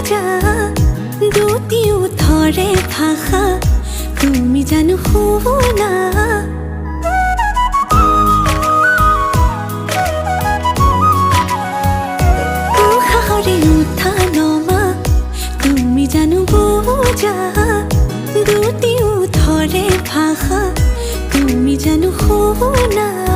বোঝা দুটিও থরে ভাষা তুমি জানো শুনা কুশাহরে উঠা নমা তুমি জানো বোঝা দুটিও থরে ভাষা তুমি জানো শুনা